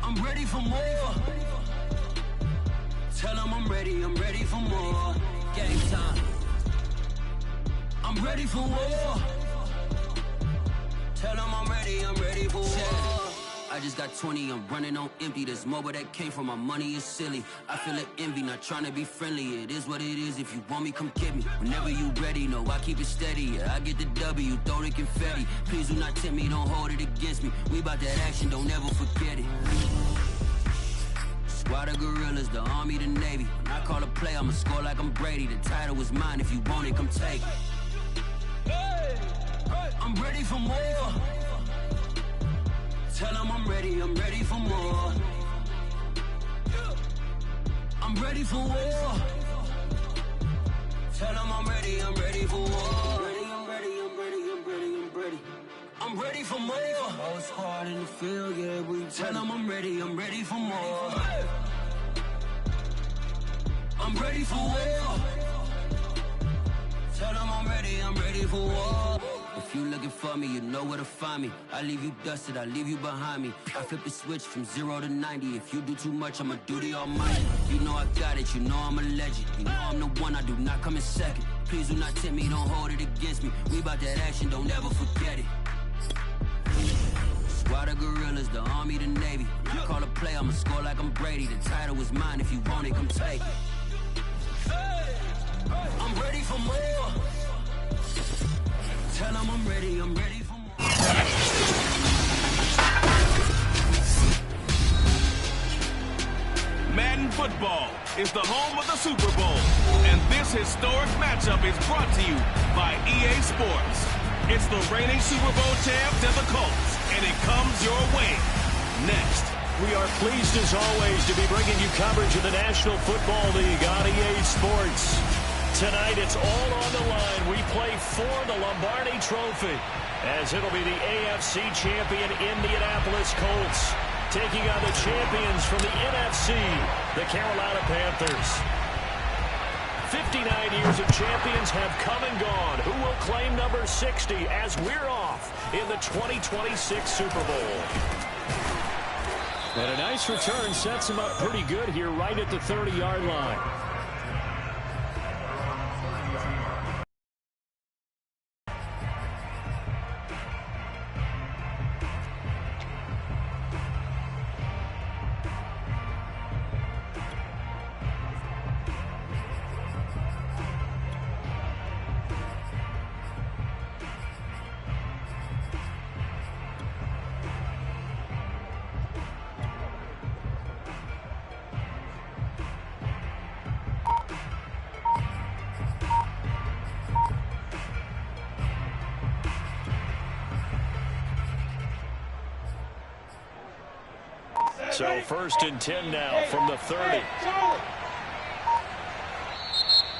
I'm ready for more. Tell them I'm ready for more. Game time. I'm ready for war. Tell them I'm ready for war. I just got 20, I'm running on empty. This mobile that came from my money is silly. I feel like envy, not trying to be friendly. It is what it is, if you want me, come get me. Whenever you ready, no, I keep it steady. Yeah, I get the W, throw the confetti. Please do not tempt me, don't hold it against me. We about that action, don't ever forget it. Squad of gorillas, the army, the navy. When I call a play, I'ma score like I'm Brady. The title was mine, if you want it, come take it. I'm ready for more. Tell them I'm ready for more. I'm ready for war. Tell them I'm ready for war. I'm ready for more. Whole squad in the field, yeah, we tell them I'm ready for more. I'm ready for war. Tell them I'm ready for war. If you looking for me, you know where to find me. I leave you dusted, I leave you behind me. I flip the switch from 0 to 90. If you do too much, I'ma do the almighty. You know I got it, you know I'm a legend. You know I'm the one, I do not come in second. Please do not tempt me, don't hold it against me. We about that action, don't ever forget it. Squad of gorillas, the army, the navy. When I call a play, I'ma score like I'm Brady. The title was mine, if you want it, come take it. I'm ready for more. Tell them I'm ready for more. Madden Football is the home of the Super Bowl, and this historic matchup is brought to you by EA Sports. It's the reigning Super Bowl champs and the Colts, and it comes your way. Next. We are pleased, as always, to be bringing you coverage of the National Football League on EA Sports. Tonight, it's all on the line. We play for the Lombardi Trophy, as it'll be the AFC champion Indianapolis Colts taking on the champions from the NFC, the Carolina Panthers. 59 years of champions have come and gone. Who will claim number 60 as we're off in the 2026 Super Bowl? And a nice return sets him up pretty good here right at the 30-yard line. So 1st and 10 now from the 30.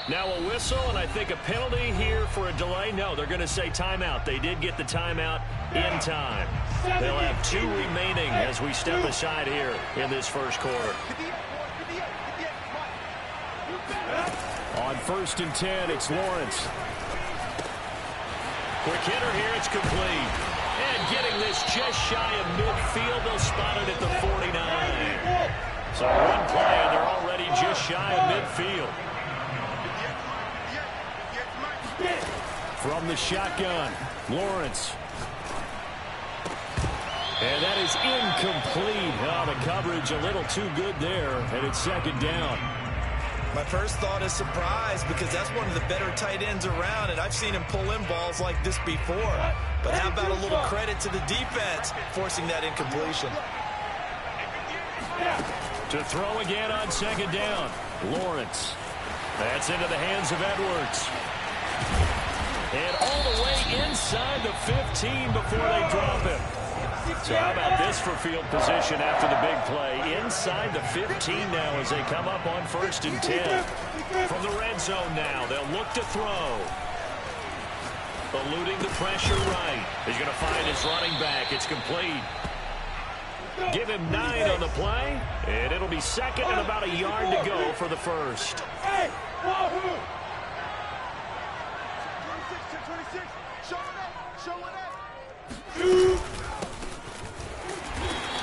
Now a whistle, and I think a penalty here for a delay. No, they're going to say timeout. They did get the timeout in time. They'll have 2 remaining as we step aside here in this first quarter. On 1st and 10, it's Lawrence. Quick hitter here, it's complete. And getting this just shy of midfield, they'll spot it at the 49. So one play, and they're already just shy of midfield. From the shotgun, Lawrence. And that is incomplete. Oh, the coverage a little too good there, and it's 2nd down. My first thought is surprise, because that's one of the better tight ends around, and I've seen him pull in balls like this before. But how about a little credit to the defense forcing that incompletion? To throw again on 2nd down, Lawrence. That's into the hands of Edwards. And all the way inside the 15 before they drop him. So how about this for field position after the big play? Inside the 15 now as they come up on 1st and 10. From the red zone now, they'll look to throw. Eluding the pressure right. He's going to find his running back. It's complete. Give him 9 on the play, and it'll be 2nd and about a yard to go for the first.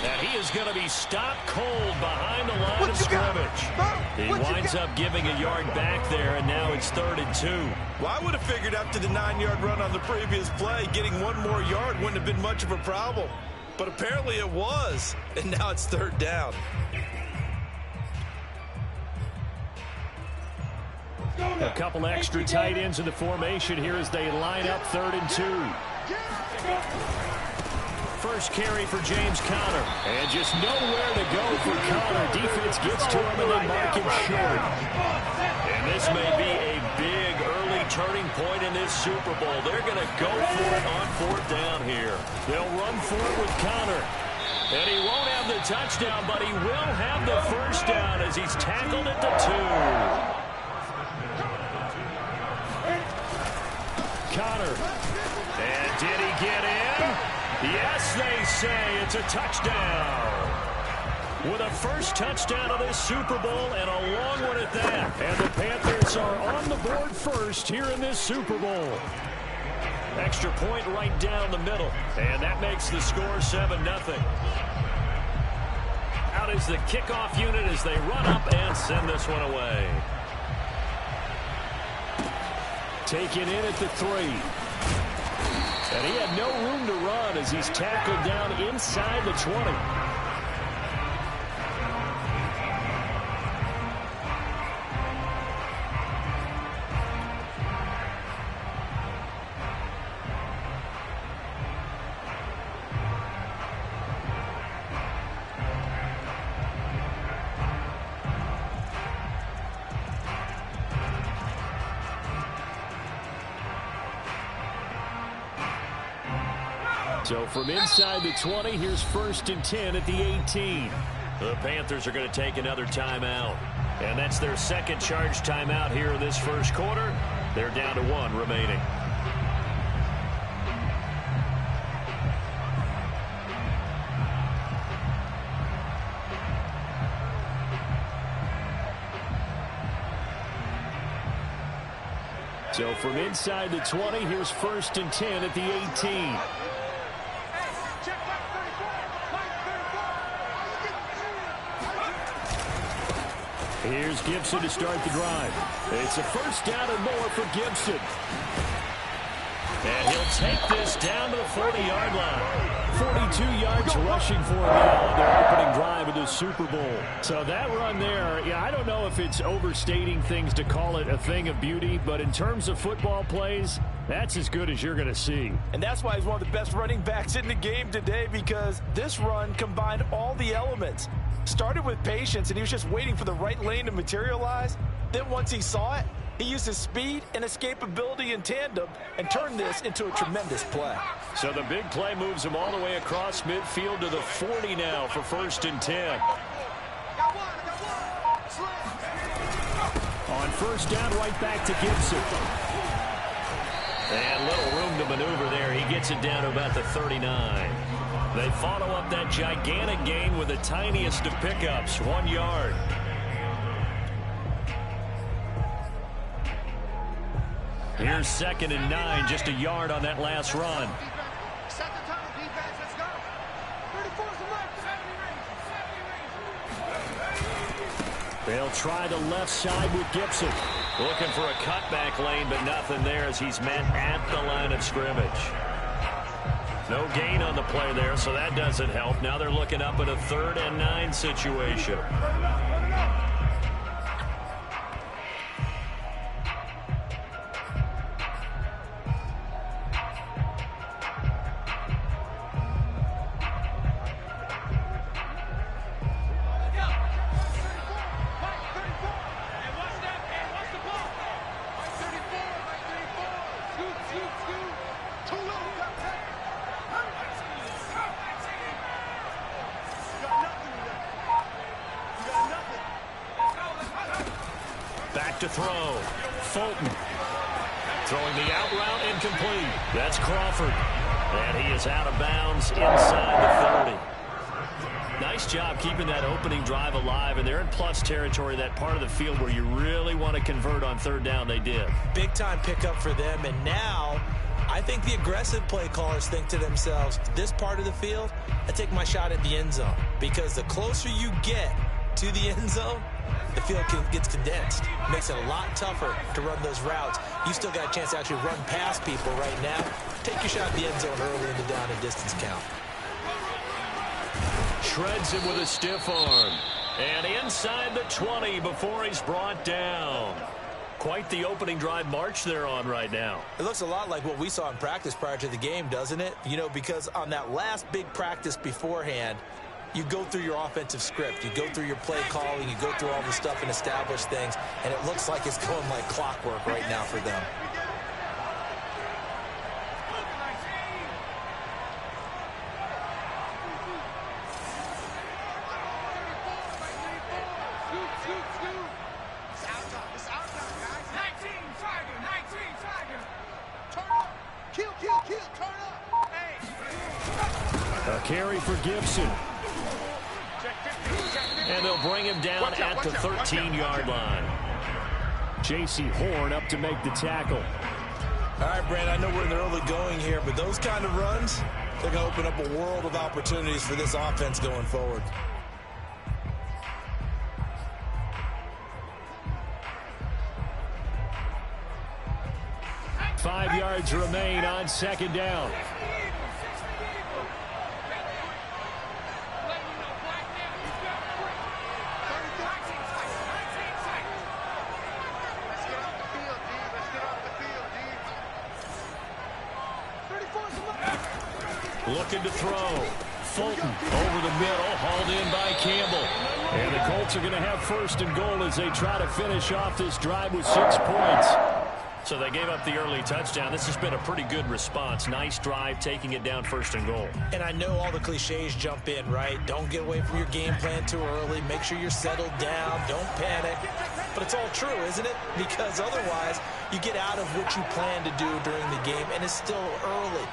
And he is going to be stopped cold behind the line of scrimmage. He winds up giving a yard back there, and now it's 3rd and 2. Well, I would have figured after the 9-yard run on the previous play, getting one more yard wouldn't have been much of a problem. But apparently it was, and now it's 3rd down. A couple extra tight ends in the formation here as they line up 3rd and 2. First carry for James Conner. And just nowhere to go for Conner. Defense gets to him and they mark him short. And this may be a big early turning point in this Super Bowl. They're going to go for it on 4th down here. They'll run for it with Conner. And he won't have the touchdown, but he will have the first down as he's tackled at the 2. Conner. And did he get in? Yes, they say it's a touchdown. With a first touchdown of this Super Bowl and a long one at that. And the Panthers are on the board first here in this Super Bowl. Extra point right down the middle. And that makes the score 7-0. Out is the kickoff unit as they run up and send this one away. Taken in at the 3. And he had no room to run as he's tackled down inside the 20. So from inside the 20, here's 1st and 10 at the 18. The Panthers are going to take another timeout. And that's their second charge timeout here in this first quarter. They're down to 1 remaining. So from inside the 20, here's 1st and 10 at the 18. Here's Gibson to start the drive. It's a first down and more for Gibson. And he'll take this down to the 40-yard line. 42 yards rushing for him now on their opening drive of the Super Bowl. So that run there, yeah, I don't know if it's overstating things to call it a thing of beauty, but in terms of football plays, that's as good as you're going to see. And that's why he's one of the best running backs in the game today, because this run combined all the elements. Started with patience, and he was just waiting for the right lane to materialize. Then once he saw it, he used his speed and escapability in tandem and turned this into a tremendous play. So the big play moves him all the way across midfield to the 40 now for 1st and 10. On 1st down, right back to Gibson. And little room to maneuver there. He gets it down to about the 39. They follow up that gigantic gain with the tiniest of pickups, 1 yard. Here's 2nd and 9, just a yard on that last run. Set the tone, defense, let's go. 34's left. They'll try the left side with Gibson. Looking for a cutback lane, but nothing there as he's met at the line of scrimmage. No gain on the play there, so that doesn't help. Now they're looking up at a 3rd and 9 situation. Back to throw. Fulton. Throwing the out route incomplete. That's Crawford. And he is out of bounds inside the 30. Nice job keeping that opening drive alive. And they're in plus territory, that part of the field where you really want to convert on 3rd down. They did. Big time pickup for them. And now I think the aggressive play callers think to themselves, this part of the field, I take my shot at the end zone. Because the closer you get to the end zone, the field gets condensed. Makes it a lot tougher to run those routes. You still got a chance to actually run past people right now. Take your shot at the end zone early in the down and distance count. Shreds him with a stiff arm. And inside the 20 before he's brought down. Quite the opening drive march they're on right now. It looks a lot like what we saw in practice prior to the game, doesn't it? You know, because on that last big practice beforehand, you go through your offensive script. You go through your play calling. You go through all the stuff and establish things. And it looks like it's going like clockwork right now for them. A carry for Gibson. And they'll bring him down at the 13-yard line. J.C. Horn up to make the tackle. All right, Brand, I know we're in the early going here, but those kind of runs, they're going to open up a world of opportunities for this offense going forward. Five yards remain on second down. Looking to throw. Fulton over the middle, hauled in by Campbell. And the Colts are going to have first and goal as they try to finish off this drive with 6 points. So they gave up the early touchdown. This has been a pretty good response. Nice drive, taking it down first and goal. And I know all the cliches jump in, right? Don't get away from your game plan too early. Make sure you're settled down. Don't panic. But it's all true, isn't it? Because otherwise, you get out of what you plan to do during the game, and it's still early.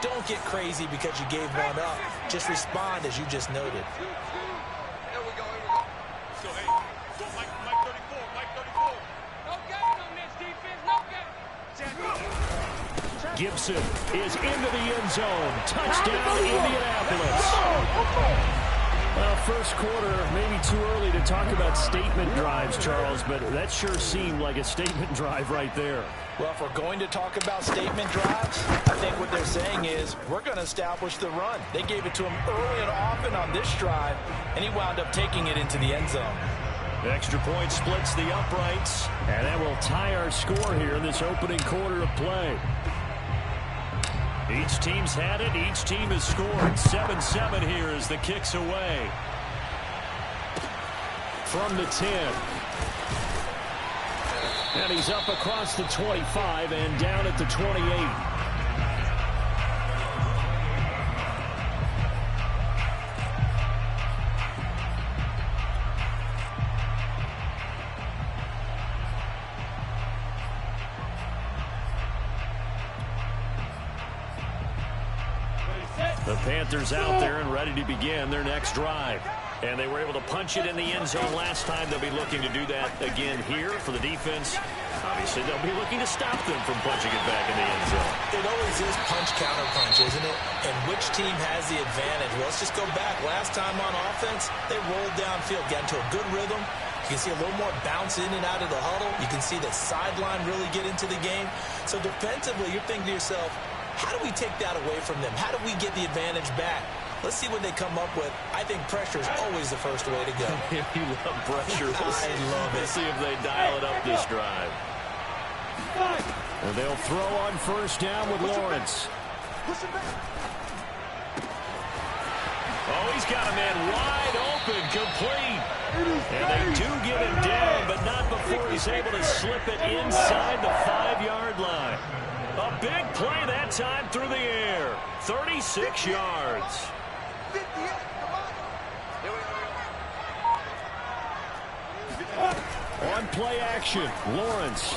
Don't get crazy because you gave one up. Just respond as you just noted. Here we go. So, hey, go Mike 34, Mike 34. No gain on this defense, no gain. Gibson is into the end zone. Touchdown, Indianapolis. Well, first quarter, maybe too early to talk about statement drives, Charles, but that sure seemed like a statement drive right there. Well, if we're going to talk about statement drives, I think what they're saying is we're going to establish the run. They gave it to him early and often on this drive, and he wound up taking it into the end zone. The extra point splits the uprights, and that will tie our score here in this opening quarter of play. Each team's had it. Each team has scored. 7-7 here as the kick's away. From the 10. And he's up across the 25 and down at the 28. The Panthers out there and ready to begin their next drive. And they were able to punch it in the end zone last time. They'll be looking to do that again here for the defense. Obviously, they'll be looking to stop them from punching it back in the end zone. It always is punch-counter-punch, isn't it? And which team has the advantage? Well, let's just go back. Last time on offense, they rolled downfield, got into a good rhythm. You can see a little more bounce in and out of the huddle. You can see the sideline really get into the game. So defensively, you're thinking to yourself, how do we take that away from them? How do we get the advantage back? Let's see what they come up with. I think pressure is always the first way to go. You love pressure. I love it. Let's see if they dial it up this drive. And they'll throw on first down with Lawrence. Oh, he's got a man wide open, complete. And they do get him down, but not before he's able to slip it inside the 5-yard line. A big play that time through the air. 36 yards. On play action, Lawrence.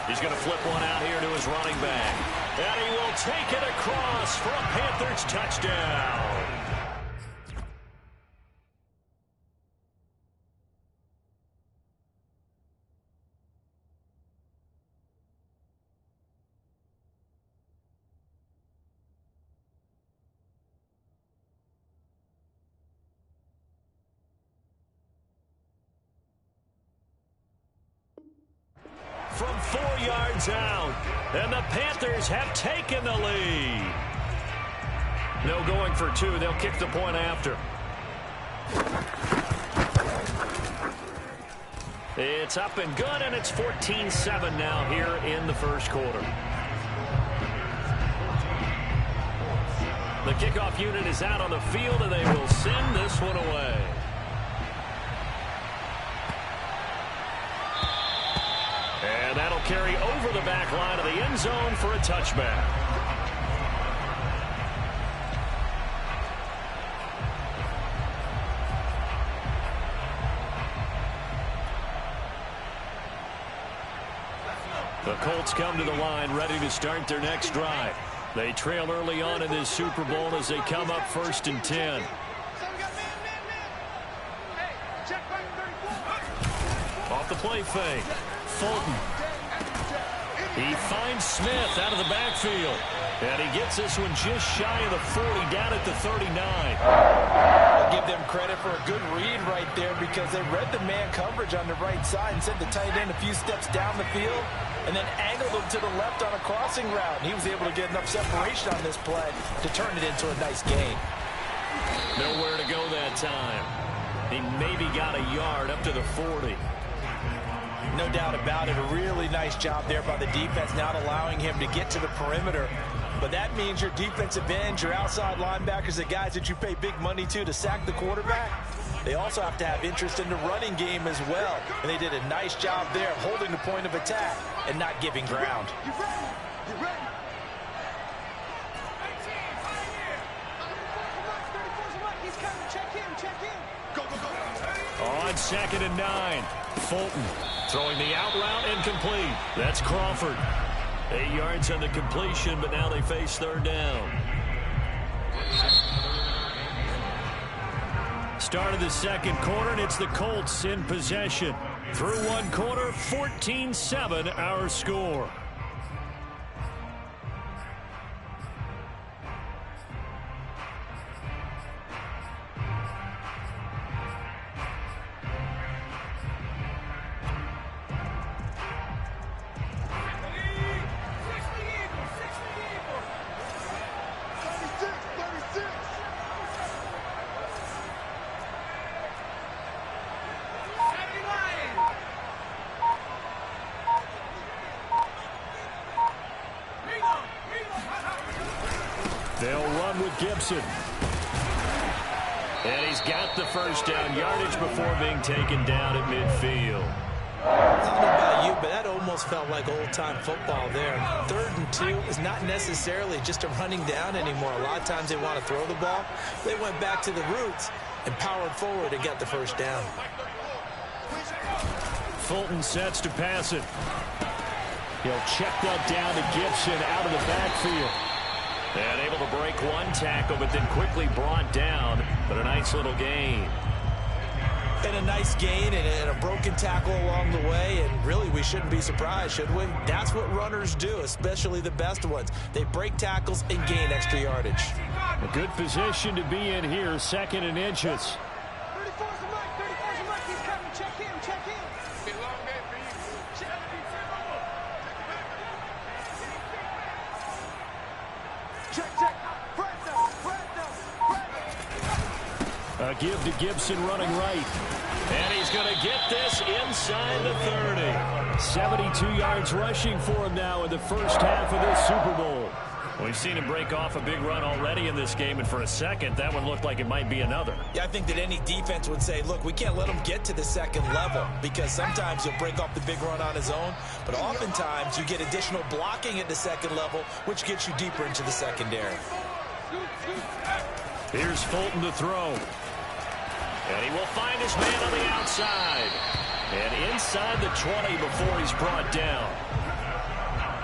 He's going to flip one out here to his running back. And he will take it across for a Panthers touchdown. from 4 yards out. And the Panthers have taken the lead. No going for two. They'll kick the point after. It's up and good, and it's 14-7 now here in the first quarter. The kickoff unit is out on the field, and they will send this one away. And that'll carry over the back line of the end zone for a touchback. The Colts come to the line ready to start their next drive. They trail early on in this Super Bowl as they come up 1st and 10. Off the play fake. Fulton. He finds Smith out of the backfield. And he gets this one just shy of the 40, down at the 39. I'll give them credit for a good read right there because they read the man coverage on the right side and sent the tight end a few steps down the field and then angled him to the left on a crossing route. And he was able to get enough separation on this play to turn it into a nice gain. Nowhere to go that time. He maybe got a yard up to the 40. No doubt about it. A really nice job there by the defense, not allowing him to get to the perimeter. But that means your defensive ends, your outside linebackers, the guys that you pay big money to sack the quarterback, they also have to have interest in the running game as well. And they did a nice job there of holding the point of attack and not giving ground. On 2nd and 9, Fulton throwing the out route incomplete. That's Crawford. 8 yards on the completion, but now they face 3rd down. Start of the second quarter, and it's the Colts in possession. Through one quarter, 14-7 our score. They'll run with Gibson. And he's got the first down yardage before being taken down at midfield. I don't know about you, but that almost felt like old-time football there. 3rd and 2 is not necessarily just a running down anymore. A lot of times they want to throw the ball. They went back to the roots and powered forward and got the first down. Fulton sets to pass it. He'll check that down to Gibson out of the backfield. And able to break one tackle, but then quickly brought down. But a nice little gain. And a nice gain and a broken tackle along the way. And really, we shouldn't be surprised, should we? That's what runners do, especially the best ones. They break tackles and gain extra yardage. A good position to be in here, 2nd and inches. 34's the mic, 34's the mic. He's coming. Check in, check in. Been a long day for you. Check. A give to Gibson running right. And he's going to get this inside the 30. 72 yards rushing for him now in the first half of this Super Bowl. We've seen him break off a big run already in this game, and for a second, that one looked like it might be another. Yeah, I think that any defense would say, look, we can't let him get to the second level because sometimes he'll break off the big run on his own, but oftentimes you get additional blocking at the second level, which gets you deeper into the secondary. Here's Fulton to throw. And he will find his man on the outside. And inside the 20 before he's brought down.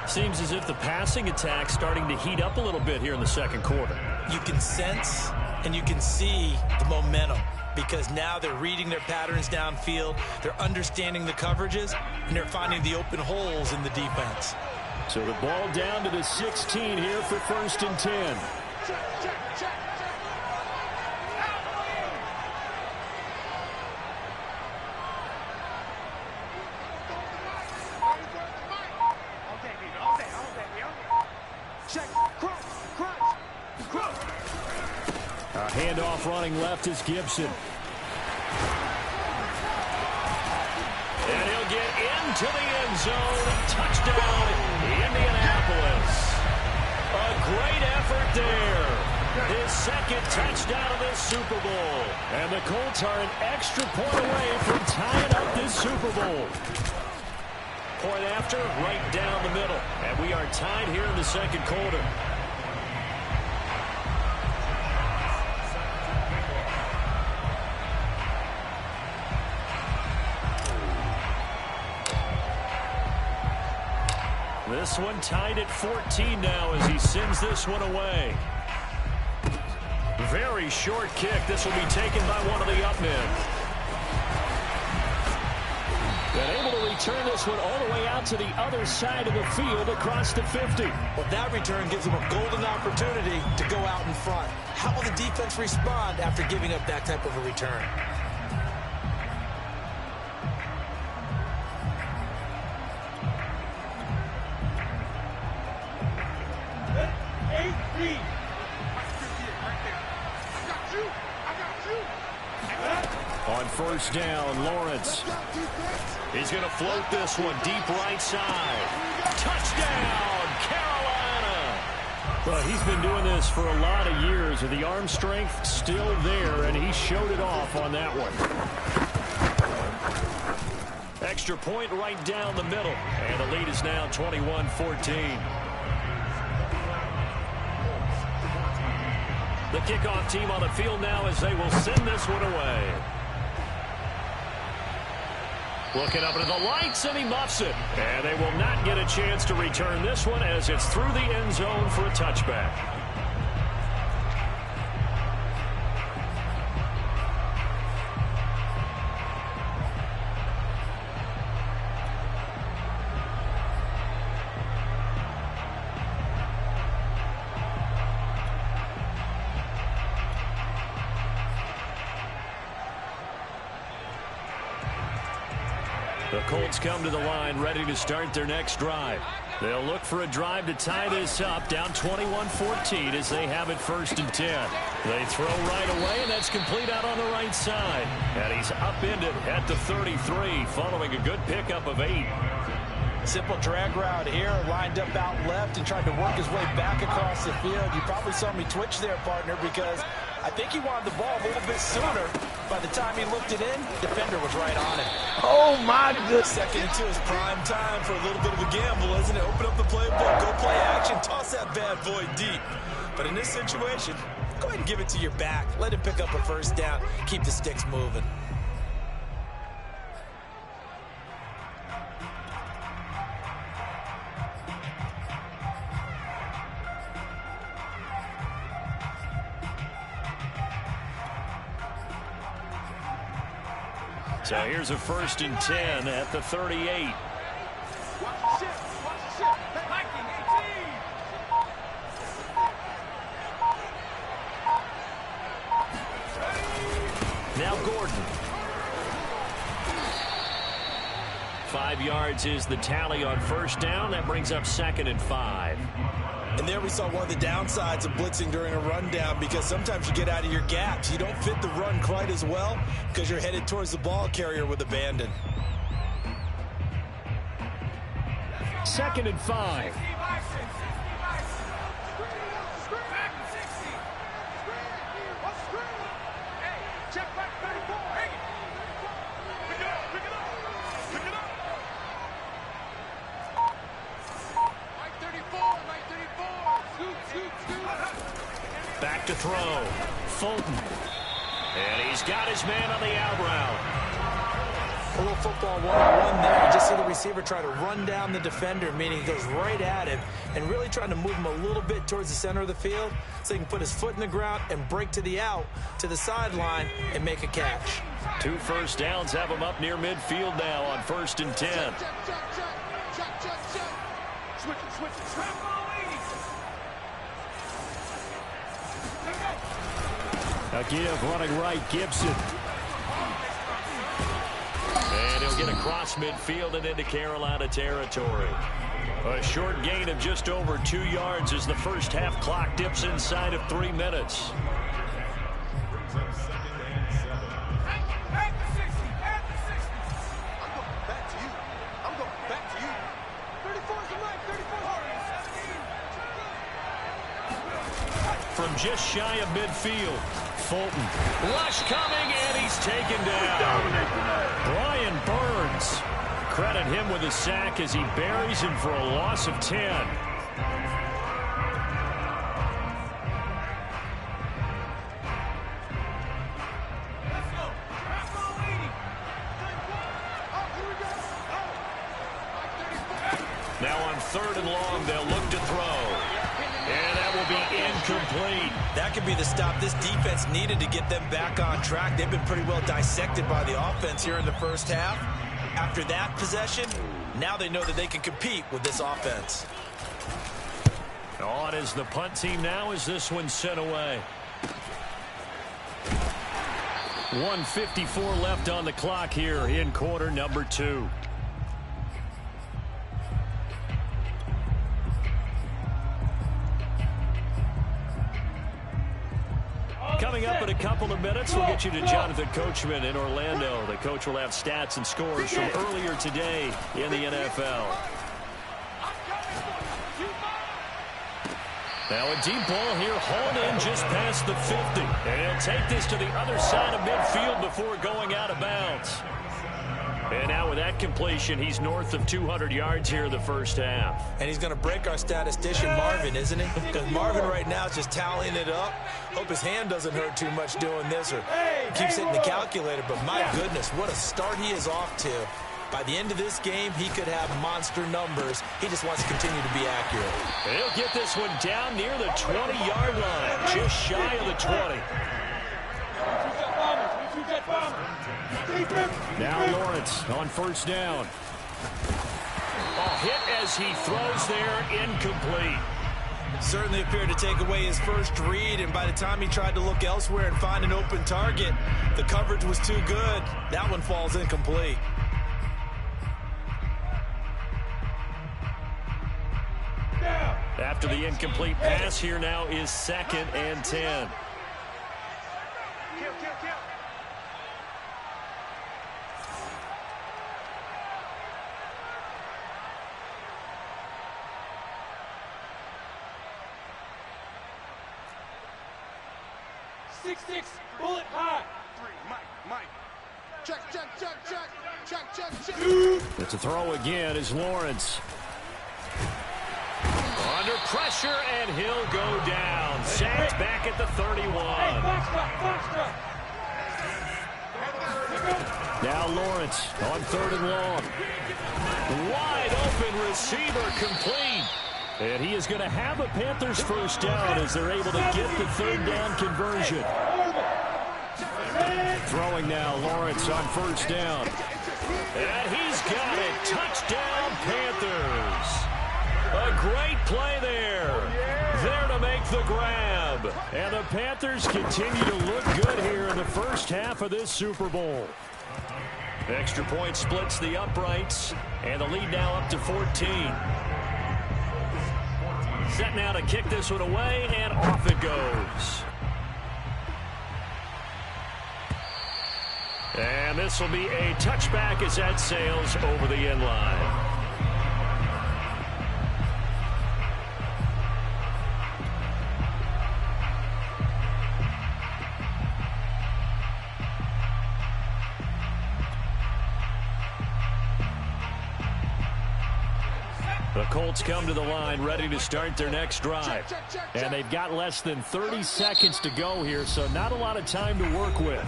Seems as if the passing attack's starting to heat up a little bit here in the second quarter. You can sense and you can see the momentum because now they're reading their patterns downfield, they're understanding the coverages, and they're finding the open holes in the defense. So the ball down to the 16 here for 1st and 10. Handoff running left is Gibson. And he'll get into the end zone. Touchdown, Indianapolis. A great effort there. His second touchdown of this Super Bowl. And the Colts are an extra point away from tying up this Super Bowl. Point after, right down the middle. And we are tied here in the second quarter. This one tied at 14 now as he sends this one away. Very short kick. This will be taken by one of the up men. And able to return this one all the way out to the other side of the field across the 50. Well, that return gives him a golden opportunity to go out in front. How will the defense respond after giving up that type of a return? On first down, Lawrence. He's going to float this one deep right side. Touchdown, Carolina! Well, he's been doing this for a lot of years with the arm strength still there, and he showed it off on that one. Extra point right down the middle, and the lead is now 21-14. The kickoff team on the field now as they will send this one away. Looking up into the lights, and he muffs it. And they will not get a chance to return this one as it's through the end zone for a touchback. The Colts come to the line ready to start their next drive. They'll look for a drive to tie this up, down 21-14 as they have it 1st and 10. They throw right away, and that's complete out on the right side. And he's upended at the 33 following a good pickup of 8. Simple drag route here, lined up out left and tried to work his way back across the field. You probably saw me twitch there, partner, because I think he wanted the ball a little bit sooner. By the time he looked it in, defender was right on it. Oh, my goodness. Second and 2 is prime time for a little bit of a gamble, isn't it? Open up the playbook, go play action, toss that bad boy deep. But in this situation, go ahead and give it to your back. Let him pick up a first down. Keep the sticks moving. So here's a 1st and 10 at the 38. Now Gordon. 5 yards is the tally on first down. That brings up 2nd and 5. And there we saw one of the downsides of blitzing during a rundown, because sometimes you get out of your gaps. You don't fit the run quite as well because you're headed towards the ball carrier with abandon. 2nd and 5. Back to throw. Fulton. And he's got his man on the out route. A little football 1-on-1 there. You just see the receiver try to run down the defender, meaning he goes right at him and really trying to move him a little bit towards the center of the field so he can put his foot in the ground and break to the out, to the sideline, and make a catch. 2 first downs have him up near midfield now on 1st and 10. A give running right, Gibson. And he'll get across midfield and into Carolina territory. A short gain of just over 2 yards as the first half clock dips inside of 3 minutes. just shy of midfield. Fulton. Rush coming, and he's taken down. Brian Burns. Credit him with a sack as he buries him for a loss of 10. Now on 3rd and long, they'll look to throw. And that will be incomplete. That could be the stop this defense needed to get them back on track. They've been pretty well dissected by the offense here in the first half. After that possession, now they know that they can compete with this offense. On is the punt team now as this one's sent away. 1:54 left on the clock here in quarter number 2. Coming up in a couple of minutes, we'll get you to Jonathan Coachman in Orlando. The coach will have stats and scores from earlier today in the NFL. Now a deep ball here, hauled in just past the 50. And he'll take this to the other side of midfield before going out of bounds. And now with that completion, he's north of 200 yards here in the first half. And he's going to break our statistician Marvin, isn't he? Because Marvin right now is just tallying it up. Hope his hand doesn't hurt too much doing this or keeps hitting the calculator. But my goodness, what a start he is off to. By the end of this game, he could have monster numbers. He just wants to continue to be accurate. And he'll get this one down near the 20-yard line, just shy of the 20. Now Lawrence on first down. A hit as he throws there, incomplete. Certainly appeared to take away his first read, and by the time he tried to look elsewhere and find an open target, the coverage was too good. That one falls incomplete. After the incomplete pass, here now is 2nd and 10. Six, bullet high. 3, Mike. Check. It's a throw again as Lawrence. Under pressure, and he'll go down. Sacked back at the 31. Now Lawrence on 3rd and long. Wide open receiver, complete. And he is going to have a Panthers first down as they're able to get the 3rd down conversion. Throwing now, Lawrence on first down. And he's got it. Touchdown, Panthers. A great play there. There to make the grab. And the Panthers continue to look good here in the first half of this Super Bowl. Extra point splits the uprights. And the lead now up to 14. Set now to kick this one away, and off it goes. And this will be a touchback as that sails over the end line. The Colts come to the line ready to start their next drive. And they've got less than 30 seconds to go here, so not a lot of time to work with.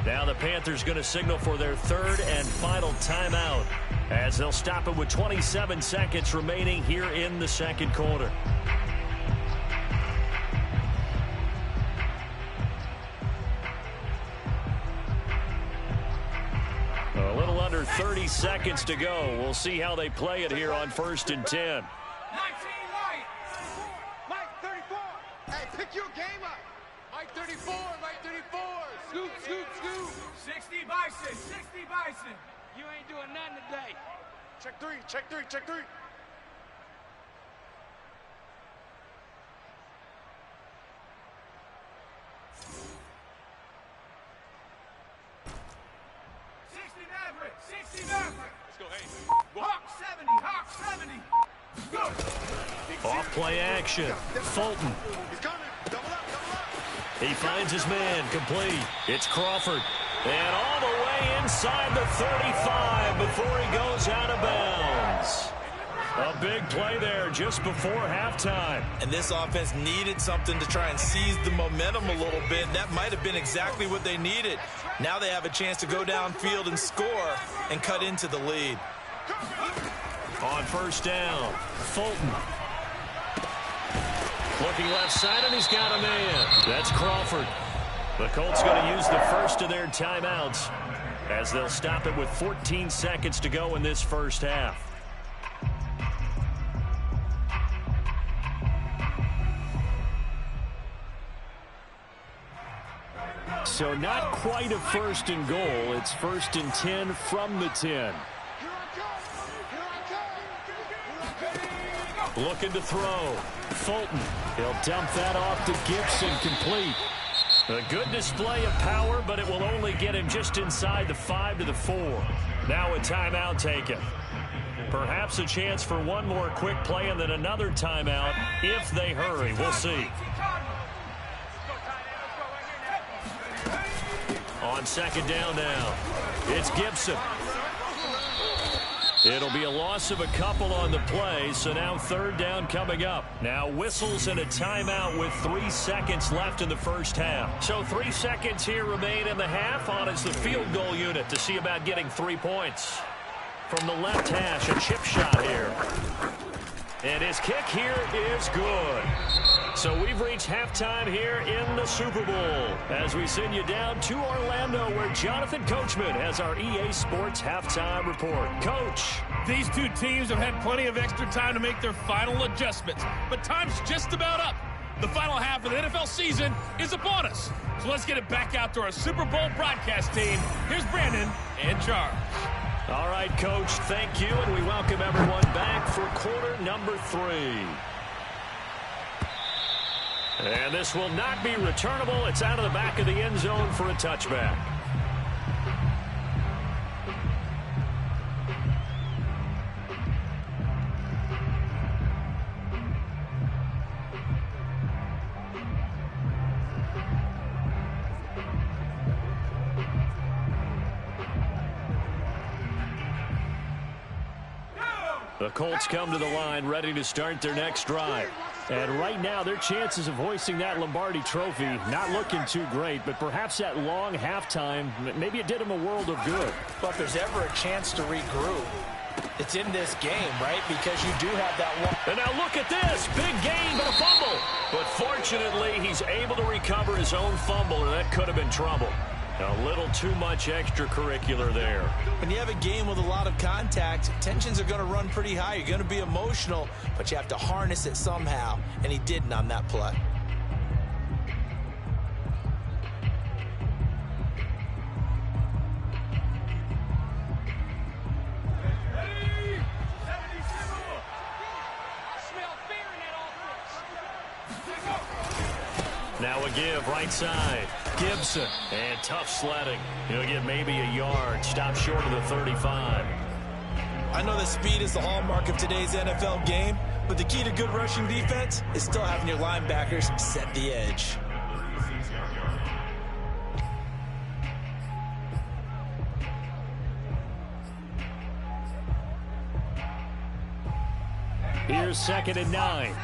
Now the Panthers going to signal for their 3rd and final timeout as they'll stop it with 27 seconds remaining here in the 2nd quarter. A little under 30 seconds to go. We'll see how they play it here on 1st and 10. 19 Mike. Mike 34. Hey, pick your game up. Mike 34. Mike 34. Scoop. 60 Bison. You ain't doing nothing today. Check three. 60 Maverick. Let's go, hey. Hawk 70. Good. Off play action. Fulton. He's coming. Double up. He finds his man, complete. It's Crawford. And all the way inside the 35 before he goes out of bounds. A big play there just before halftime. And this offense needed something to try and seize the momentum a little bit. That might have been exactly what they needed. Now they have a chance to go downfield and score and cut into the lead. On first down, Fulton. Looking left side, and he's got a man. That's Crawford. The Colts going to use the first of their timeouts as they'll stop it with 14 seconds to go in this first half. So not quite a first and goal. It's first and 10 from the 10. Looking to throw. Fulton. He'll dump that off to Gibson, complete. A good display of power, but it will only get him just inside the 5 to the 4. Now a timeout taken. Perhaps a chance for one more quick play and then another timeout if they hurry. We'll see. On second down now, it's Gibson. It'll be a loss of a couple on the play, so now third down coming up. Now whistles and a timeout with 3 seconds left in the first half. So 3 seconds here remain in the half. On is the field goal unit to see about getting 3 points. From the left hash, a chip shot here. And his kick here is good. So we've reached halftime here in the Super Bowl as we send you down to Orlando where Jonathan Coachman has our EA Sports halftime report. Coach. These two teams have had plenty of extra time to make their final adjustments, but time's just about up. The final half of the NFL season is upon us. So let's get it back out to our Super Bowl broadcast team. Here's Brandon and Charles. All right, Coach, thank you, and we welcome everyone back for quarter number 3. And this will not be returnable. It's out of the back of the end zone for a touchback. The Colts come to the line ready to start their next drive. And right now, their chances of hoisting that Lombardi trophy not looking too great, but perhaps that long halftime, maybe it did them a world of good. But if there's ever a chance to regroup, it's in this game, right? Because you do have that one. And now look at this. Big gain, but a fumble. But fortunately, he's able to recover his own fumble, and that could have been trouble. A little too much extracurricular there. When you have a game with a lot of contact, tensions are going to run pretty high. You're going to be emotional, but you have to harness it somehow, and he didn't on that play. Now a give right side. Gibson. And tough sledding. He'll get maybe a yard. Stop short of the 35. I know that speed is the hallmark of today's NFL game, but the key to good rushing defense is still having your linebackers set the edge. Here's second and 9.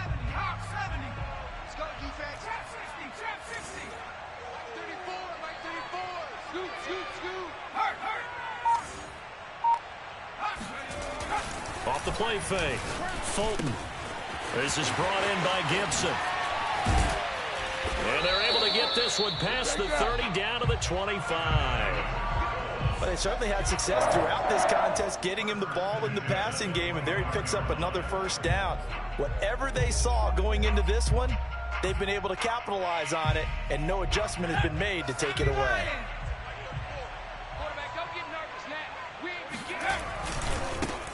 Off the play fake. Fulton. This is brought in by Gibson. And they're able to get this one past the 30 down to the 25. Well, they certainly had success throughout this contest getting him the ball in the passing game, and there he picks up another first down. Whatever they saw going into this one, they've been able to capitalize on it, and no adjustment has been made to take it away.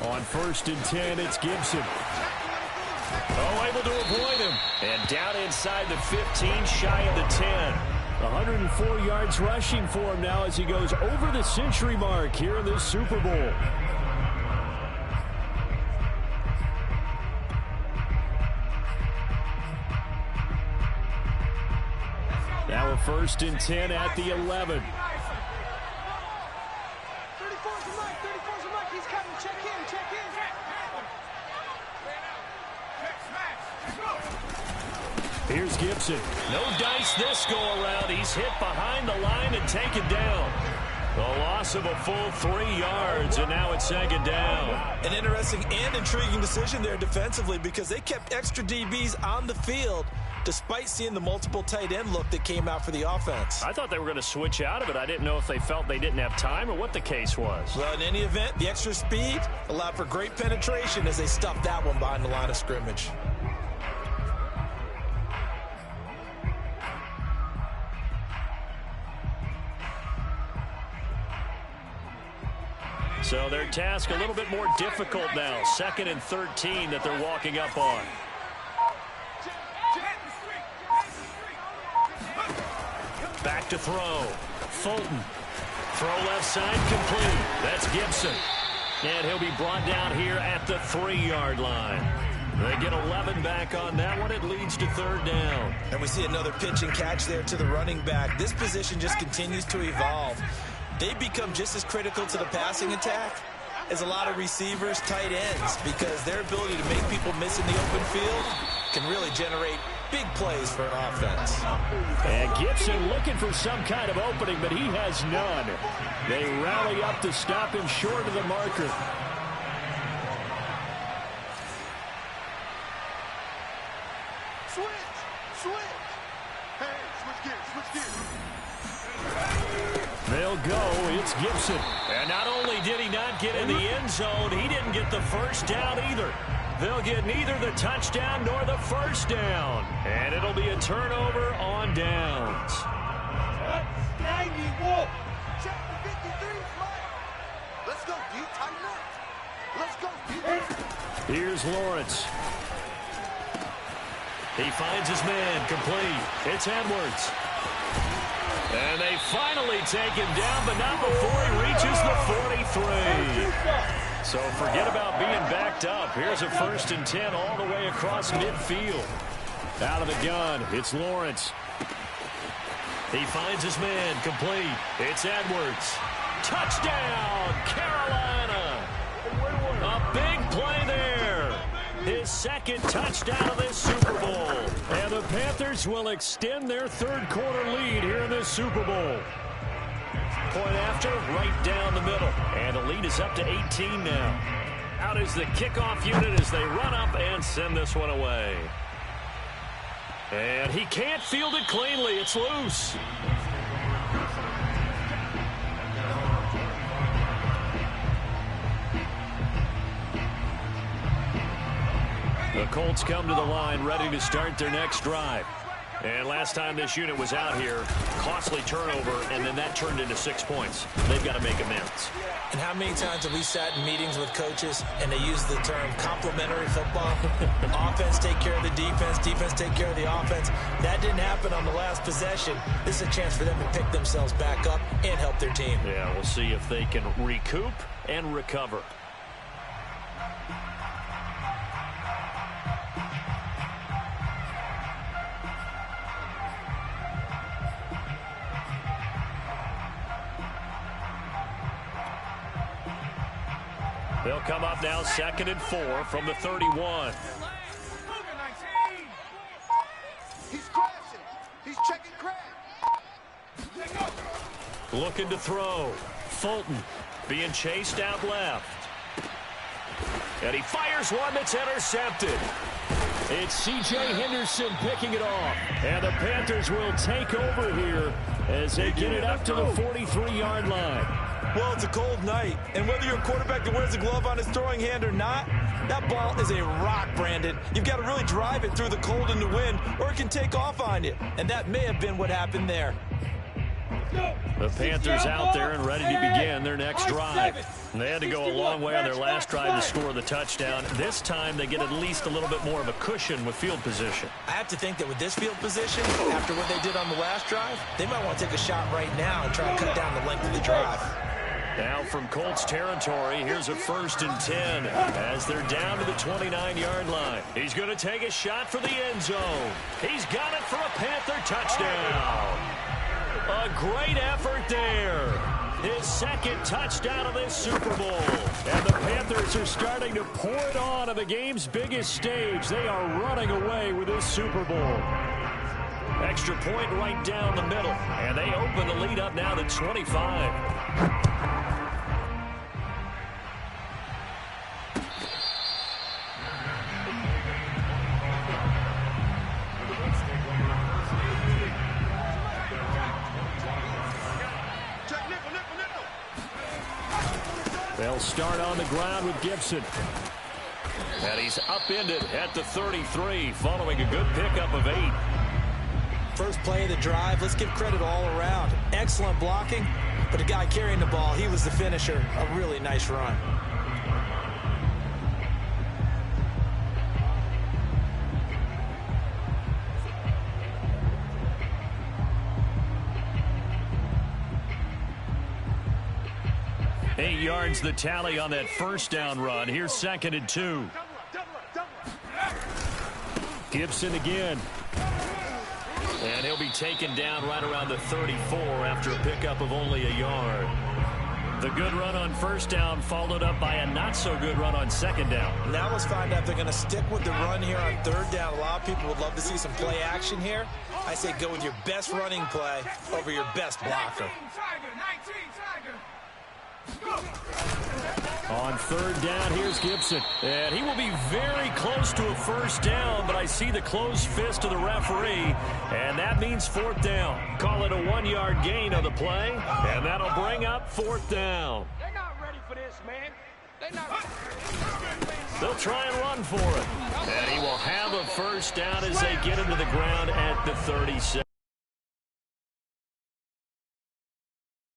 On first and 10, it's Gibson. Oh, able to avoid him. And down inside the 15, shy of the 10. 104 yards rushing for him now as he goes over the century mark here in this Super Bowl. Now a First and 10 at the 11. 34's a Mike. 34's a Mike. He's coming. Check in. Check in. Here's Gibson. No dice this go around. He's hit behind the line and taken down. A loss of a full 3 yards, and now it's second down. An interesting and intriguing decision there defensively because they kept extra DBs on the field despite seeing the multiple tight end look that came out for the offense. I thought they were going to switch out of it. I didn't know if they felt they didn't have time or what the case was. Well, in any event, the extra speed allowed for great penetration as they stuffed that one behind the line of scrimmage. So their task a little bit more difficult now. 2nd and 13 that they're walking up on. Back to throw. Fulton. Throw left side complete. That's Gibson. And he'll be brought down here at the 3-yard line. They get 11 back on that one. It leads to 3rd down. And we see another pitch and catch there to the running back. This position just continues to evolve. They become just as critical to the passing attack as a lot of receivers, tight ends, because their ability to make people miss in the open field can really generate big plays for an offense. And Gibson looking for some kind of opening, but he has none. They rally up to stop him short of the marker. Switch. Hey, switch gears. They'll go. It's Gibson. And not only did he not get in the end zone, he didn't get the first down either. They'll get neither the touchdown nor the first down. And it'll be a turnover on downs. Check the 53, Mike. Let's go, D. Tighten up. Let's go, D. Here's Lawrence. He finds his man complete. It's Edwards. And they finally take him down, but not before he reaches the 43. So forget about being backed up. Here's a 1st and 10 all the way across midfield. Out of the gun, it's Lawrence. He finds his man complete. It's Edwards. Touchdown, Carolina. A big play there. His 2nd touchdown of this Super Bowl. And the Panthers will extend their 3rd quarter lead here in this Super Bowl. Point after, right down the middle. And the lead is up to 18 now. Out is the kickoff unit as they run up and send this one away. And he can't field it cleanly. It's loose. The Colts come to the line ready to start their next drive. And last time this unit was out here, costly turnover, and then that turned into 6 points. They've got to make amends. And how many times have we sat in meetings with coaches and they use the term complementary football? Offense take care of the defense, defense take care of the offense. That didn't happen on the last possession. This is a chance for them to pick themselves back up and help their team. Yeah, we'll see if they can recoup and recover. They'll come up now 2nd and 4 from the 31. He's crashing. He's checking crack. Looking to throw. Fulton being chased out left. And he fires one that's intercepted. It's C.J. Henderson picking it off. And the Panthers will take over here as they get it up to the 43-yard line. Well, it's a cold night, and whether you're a quarterback that wears a glove on his throwing hand or not, that ball is a rock, Brandon. You've got to really drive it through the cold and the wind, or it can take off on you, and that may have been what happened there. The Panthers out there and ready to begin their next drive. They had to go a long way on their last drive to score the touchdown. This time they get at least a little bit more of a cushion with field position. I have to think that with this field position, after what they did on the last drive, they might want to take a shot right now and try to cut down the length of the drive. Now from Colts territory, here's a 1st and 10 as they're down to the 29-yard line. He's going to take a shot for the end zone. He's got it for a Panther touchdown. A great effort there. His second touchdown of this Super Bowl. And the Panthers are starting to pour it on the game's biggest stage. They are running away with this Super Bowl. Extra point right down the middle. And they open the lead up now to 25. They'll start on the ground with Gibson. And he's upended at the 33 following a good pickup of 8. First play of the drive, let's give credit all around. Excellent blocking, but the guy carrying the ball, he was the finisher. A really nice run. Eight yards the tally on that first down run. Here's 2nd and 2. Gibson again. And he'll be taken down right around the 34 after a pickup of only a yard. The good run on first down followed up by a not-so-good run on 2nd down. Now let's find out if they're going to stick with the run here on 3rd down. A lot of people would love to see some play action here. I say go with your best running play over your best blocker. On 3rd down, here's Gibson. And he will be very close to a first down, but I see the closed fist of the referee, and that means 4th down. Call it a 1-yard gain on the play, and that'll bring up 4th down. They're not ready for this, man. They're not. They'll try and run for it. And he will have a first down as they get into the ground at the 37.